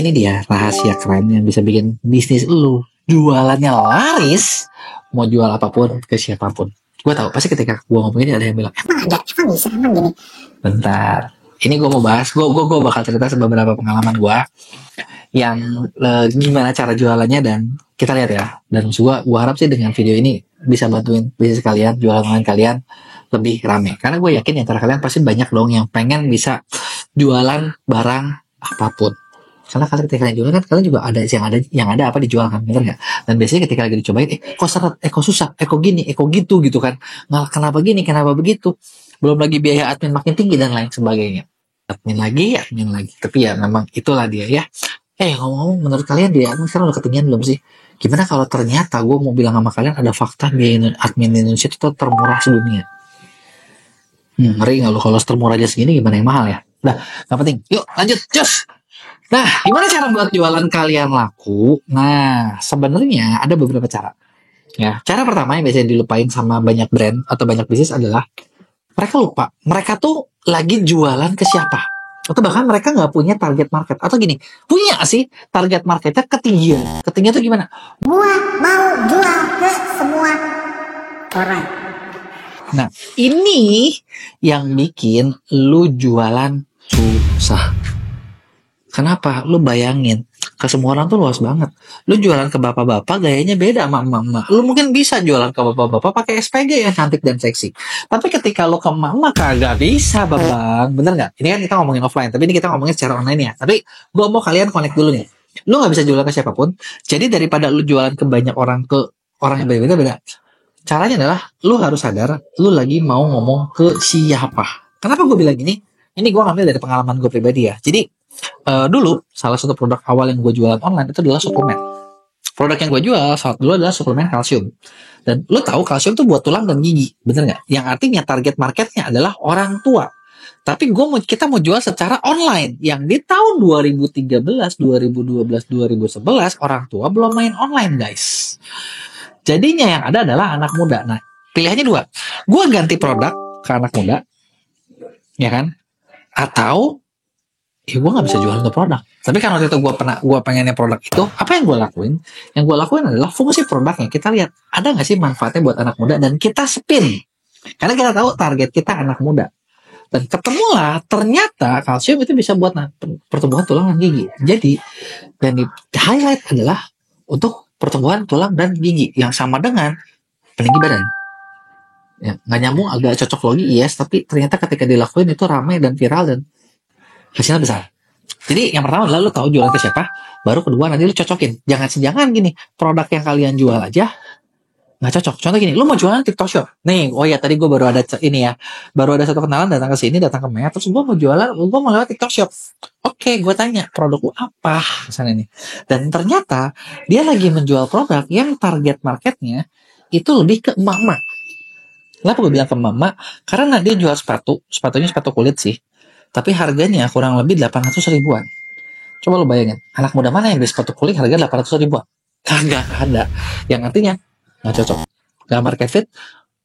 ini dia rahasia keren yang bisa bikin bisnis lu jualannya laris, mau jual apapun ke siapapun. Gue tahu pasti ketika gue ngomong ini ada yang bilang emang bisa emang gini. Bentar, ini gue mau bahas, gue bakal cerita beberapa pengalaman gue yang gimana cara jualannya, dan kita lihat ya. Dan gue harap sih dengan video ini bisa bantuin bisnis kalian, jualan online kalian lebih rame. Karena gue yakin antara kalian pasti banyak dong yang pengen bisa jualan barang apapun. Karena kalian ketika kalian jualan kan kalian juga ada yang ada apa dijual kan, bener nggak? Dan biasanya ketika lagi dicobain, kok seret, kok susah, kok gini, kok gitu kan? Nggak, kenapa gini, kenapa begitu? Belum lagi biaya admin makin tinggi dan lain sebagainya. Admin lagi. Tapi ya memang itulah dia ya. Ngomong-ngomong, menurut kalian dia admin sekarang udah ketinggian belum sih? Gimana kalau ternyata gue mau bilang sama kalian ada fakta biaya admin Indonesia itu termurah sedunia? Ngeri nggak lo kalau termurah aja segini, gimana yang mahal ya? Nah, nggak penting. Yuk lanjut, cus. Nah, gimana cara buat jualan kalian laku? Nah, sebenarnya ada beberapa cara. Ya, cara pertama yang biasanya dilupain sama banyak brand atau banyak bisnis adalah mereka lupa. Mereka tuh lagi jualan ke siapa? Atau bahkan mereka nggak punya target market. Atau gini, punya sih target marketnya ketinggian. Ketinggian tuh gimana? Gua mau jual ke semua orang. Nah, ini yang bikin lu jualan susah. Kenapa? Lu bayangin, ke semua orang tuh luas banget. Lu jualan ke bapak-bapak gayanya beda sama emak-emak. Lu mungkin bisa jualan ke bapak-bapak pakai SPG yang cantik dan seksi. Tapi ketika lu ke emak-emak kagak bisa, Bang. Bener nggak? Ini kan kita ngomongin offline, tapi ini kita ngomongin secara online ya. Tapi gua mau kalian connect dulu nih. Lu nggak bisa jualan ke siapapun. Jadi daripada lu jualan ke banyak orang, ke orang yang beda-beda, caranya adalah lu harus sadar lu lagi mau ngomong ke siapa. Kenapa gue bilang gini? Ini gue ngambil dari pengalaman gue pribadi ya. Jadi dulu salah satu produk awal yang gue jualan online itu adalah suplemen. Produk yang gue jual dulu adalah suplemen kalsium. Dan lu tahu kalsium itu buat tulang dan gigi, bener nggak? Yang artinya target marketnya adalah orang tua. Tapi kita mau jual secara online. Yang di tahun 2013, 2012, 2011 orang tua belum main online, guys. Jadinya yang ada adalah anak muda. Nah, pilihannya dua. Gue ganti produk ke anak muda, ya kan? Atau gue nggak bisa jualan untuk produk. Tapi kan waktu itu gue pengennya produk itu, apa yang gue lakuin? Yang gue lakuin adalah fungsi produknya. Kita lihat ada nggak sih manfaatnya buat anak muda, dan kita spin. Karena kita tahu target kita anak muda. Dan ketemulah ternyata kalsium itu bisa buat pertumbuhan tulang dan gigi. Jadi dan di highlight adalah untuk pertumbuhan tulang dan gigi yang sama dengan peninggi badan. Ya, nggak nyambung, agak cocok logi, yes, tapi ternyata ketika dilakuin itu ramai dan viral dan hasilnya besar. Jadi yang pertama adalah lu tahu jualan ke siapa, baru kedua nanti lu cocokin. Jangan gini, produk yang kalian jual aja nggak cocok. Contoh gini, lu mau jualan TikTok Shop. Nih, oh ya tadi gue baru ada ini ya, baru ada satu kenalan datang ke sini, datang ke Mea, terus gue mau jualan, gue mau lewat TikTok Shop. Oke, gue tanya produk lu apa misalnya nih. Dan ternyata dia lagi menjual produk yang target marketnya itu lebih ke emak-emak. Kenapa gue bilang ke emak-emak? Karena dia jual sepatunya sepatu kulit sih. Tapi harganya kurang lebih 800 ribuan. Coba lu bayangin, anak muda mana yang beli sepatu kulit harga 800 ribuan? Kagak ada. Yang artinya nggak cocok, nggak market fit.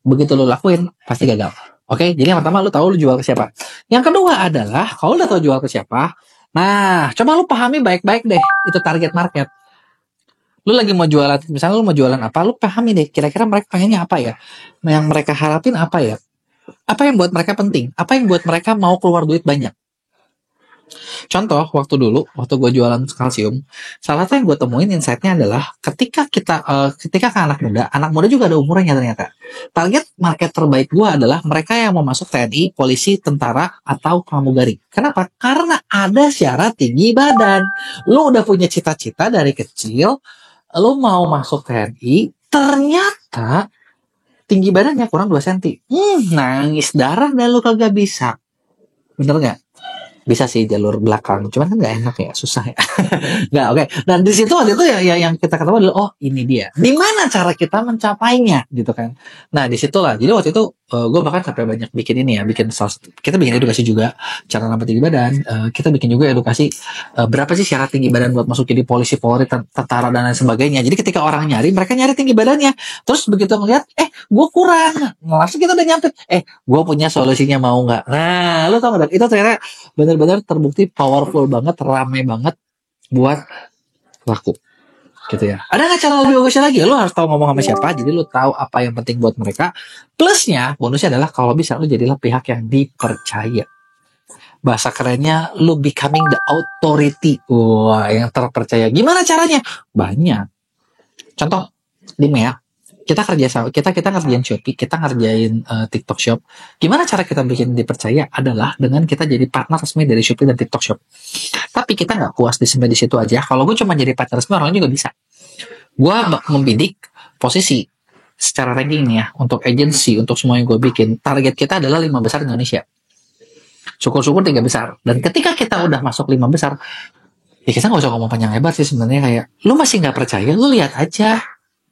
Begitu lu lakuin pasti gagal. Oke, jadi yang pertama lu tahu lu jual ke siapa. Yang kedua adalah kalau udah tahu jual ke siapa, nah coba lu pahami baik-baik deh itu target market. Lu lagi mau jualan, misalnya lu mau jualan apa, lu pahami deh kira-kira mereka pengennya apa ya, yang mereka harapin apa ya, apa yang buat mereka penting, apa yang buat mereka mau keluar duit banyak. Contoh, waktu gue jualan kalsium, salah satu yang gue temuin insight-nya adalah ketika ke anak muda juga ada umurnya ternyata. Target market terbaik gue adalah mereka yang mau masuk TNI, polisi, tentara, atau pramugari. Kenapa? Karena ada syarat tinggi badan. Lu udah punya cita-cita dari kecil, lu mau masuk TNI, ternyata tinggi badannya kurang 2 cm. Nangis darah dan lu kagak bisa. Bener gak? Bisa sih jalur belakang, cuman kan nggak enak ya, susah ya. Nggak, oke. Dan di situ waktu itu ya yang kita ketemu adalah oh ini dia. Di mana cara kita mencapainya gitu kan. Nah di situlah. Jadi waktu itu gue bahkan sampai banyak bikin ini ya, kita bikin edukasi juga cara nambah tinggi badan. Kita bikin juga edukasi berapa sih syarat tinggi badan buat masuk jadi polisi, polri, tentara dan lain sebagainya. Jadi ketika orang mereka nyari tinggi badannya. Terus begitu ngeliat, gue kurang. Langsung kita udah nyampe, gue punya solusinya mau nggak? Nah, lu tau nggak? Itu ternyata benar-benar terbukti powerful banget, ramai banget. buat laku gitu ya. Ada nggak cara lebih bagusnya lagi? Lu harus tahu ngomong sama siapa, jadi lu tahu apa yang penting buat mereka. Plusnya, bonusnya adalah kalau bisa lu jadilah pihak yang dipercaya. Bahasa kerennya lu becoming the authority. Wah, yang terpercaya. Gimana caranya? Banyak. Contoh di MEA, kita kerja sama, kita ngerjain Shopee, kita ngerjain TikTok Shop. Gimana cara kita bikin dipercaya adalah dengan kita jadi partner resmi dari Shopee dan TikTok Shop. Tapi kita nggak puas di situ aja. Kalau gue cuma jadi partner resmi, orang juga bisa. Gue membidik posisi secara ranking nih ya, untuk agency, untuk semua yang gue bikin. Target kita adalah 5 besar di Indonesia. Syukur-syukur 3 besar. Dan ketika kita udah masuk 5 besar, ya kita nggak usah ngomong panjang lebar sih sebenarnya. Kayak lu masih nggak percaya, lu lihat aja.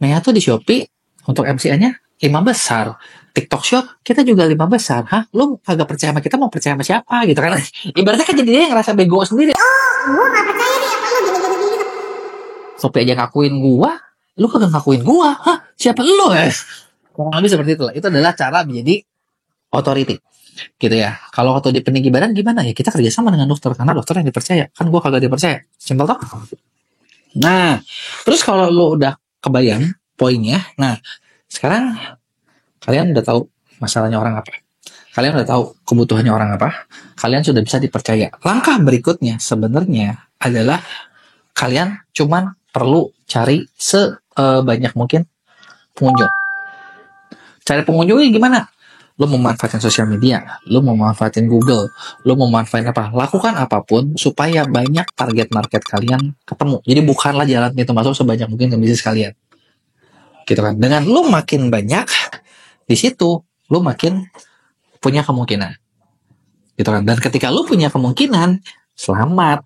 Mea tuh di Shopee untuk MCA-nya 5 besar. TikTok Shop kita juga 5 besar. Hah? Lu kagak percaya sama kita, mau percaya sama siapa gitu kan? Ibaratnya kan jadi dia yang ngerasa bego sendiri. Gue gak percaya nih apa lu gini. Shopee aja ngakuin gua, lu kagak ngakuin gua. Hah? Siapa lu ya? Kurang lebih seperti itulah. Itu adalah cara menjadi authority. Gitu ya. Kalau waktu di peninggi badan gimana ya? Kita kerjasama dengan dokter karena dokter yang dipercaya. Kan gua kagak dipercaya. Simpel toh? Nah, terus kalau lu udah kebayang poinnya, nah sekarang kalian udah tahu masalahnya orang apa, kalian udah tahu kebutuhannya orang apa, kalian sudah bisa dipercaya. Langkah berikutnya sebenarnya adalah kalian cuman perlu cari sebanyak mungkin pengunjung. Cari pengunjungnya gimana? Lu mau manfaatin sosial media, lu mau manfaatin Google, lu mau manfaatin apa? Lakukan apapun supaya banyak target market kalian ketemu. Jadi bukanlah jalan pintu masuk sebanyak mungkin ke bisnis kalian. Gitu kan. Dengan lu makin banyak, di situ lu makin punya kemungkinan. Gitu kan. Dan ketika lu punya kemungkinan, selamat.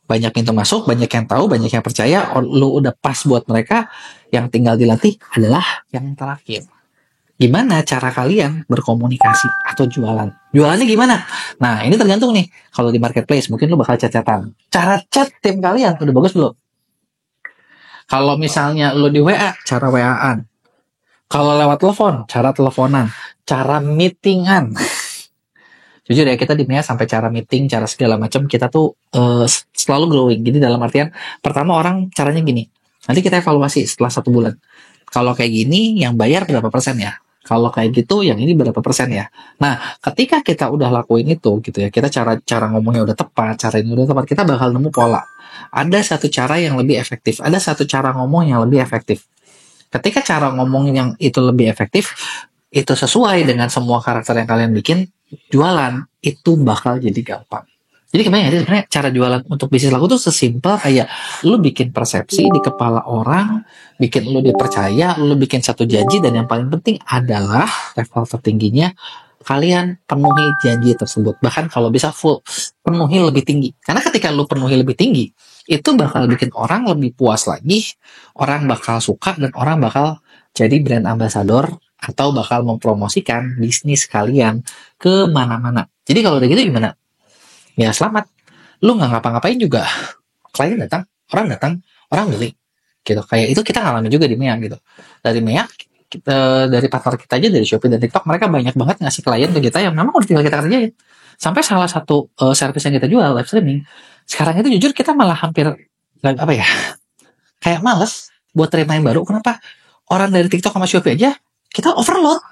Banyak pintu masuk, banyak yang tahu, banyak yang percaya, lu udah pas buat mereka, yang tinggal dilatih adalah yang terakhir. Gimana cara kalian berkomunikasi atau jualan? Jualannya gimana? Nah, ini tergantung nih. Kalau di marketplace, mungkin lu bakal chat-chatan. Cara chat tim kalian udah bagus belum? Kalau misalnya lu di WA, cara WA-an. Kalau lewat telepon, cara teleponan. Cara meetingan. Jujur ya, kita di MEA sampai cara meeting, cara segala macam, kita tuh selalu growing. Jadi dalam artian, pertama orang caranya gini. Nanti kita evaluasi setelah 1 bulan. Kalau kayak gini, yang bayar berapa persen ya? Kalau kayak gitu, yang ini berapa persen ya? Nah, ketika kita udah lakuin itu, gitu ya, kita cara ngomongnya udah tepat, cara ini udah tepat, kita bakal nemu pola. Ada satu cara yang lebih efektif, ada satu cara ngomong yang lebih efektif. Ketika cara ngomong yang itu lebih efektif, itu sesuai dengan semua karakter yang kalian bikin, jualan itu bakal jadi gampang. Jadi sebenarnya cara jualan untuk bisnis laku tuh sesimpel kayak lu bikin persepsi di kepala orang, bikin lu dipercaya, lu bikin satu janji, dan yang paling penting adalah level tertingginya kalian penuhi janji tersebut. Bahkan kalau bisa full, penuhi lebih tinggi. Karena ketika lu penuhi lebih tinggi, itu bakal bikin orang lebih puas lagi, orang bakal suka, dan orang bakal jadi brand ambassador atau bakal mempromosikan bisnis kalian ke mana-mana. Jadi kalau udah gitu gimana? Ya selamat, lu nggak ngapa-ngapain juga klien datang, orang beli gitu. Kayak itu kita ngalamin juga di MEA gitu. Dari MEA dari partner kita aja, dari Shopee dan TikTok, mereka banyak banget ngasih klien ke kita yang memang udah tinggal kita kerjain. Sampai salah satu service yang kita jual, live streaming, sekarang itu jujur kita malah hampir apa ya, kayak males buat terima yang baru. Kenapa? Orang dari TikTok sama Shopee aja kita overload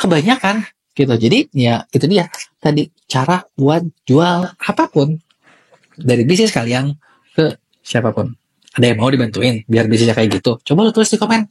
kebanyakan gitu. Jadi ya itu dia tadi cara buat jual apapun dari bisnis kalian ke siapapun. Ada yang mau dibantuin biar bisnisnya kayak gitu? Coba lu tulis di komen.